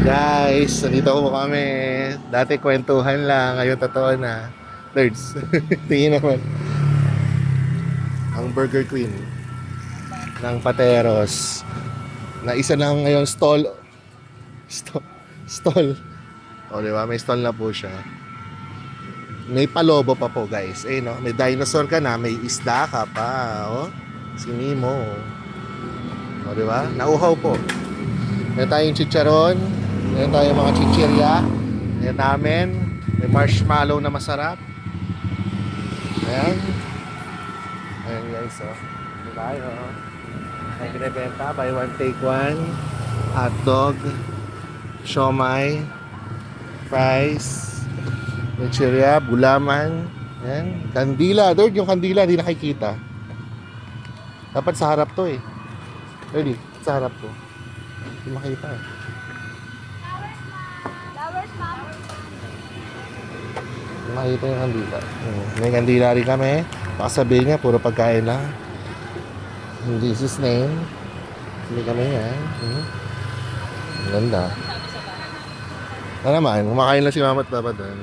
Guys, nandito po kami. Dati kwentuhan lang, ngayon totoo na. Nerds. Tingin naman. Ang Burger Queen ng Pateros. Na isa lang ngayon stall. Stall. O, di ba? May stall na po siya. May palobo pa po, guys. Eh, no? May dinosaur ka na, may isda ka pa. O, si Nemo. O, di ba? Nauhaw po. Meron tayong chicharon. Meron tayong mga chichirya. Ayan namin. May marshmallow na masarap. Ayan. Ayan guys, oh. Ito tayo, oh. Ayan kinibenta. Buy one, take one. Hot dog. Siomay. Fries. Chichirya. Bulaman. Ayan. Kandila. Lord, yung kandila hindi nakikita. Dapat sa harap to eh. Ready? Sa harap to. Hindi makita eh. Makita yung kandila. May kandila rin kami. Baka sabihin niya, puro pagkain lang. This is name. Hindi kami yan. Ang ganda. Na naman, kumakain lang si mama at papa doon.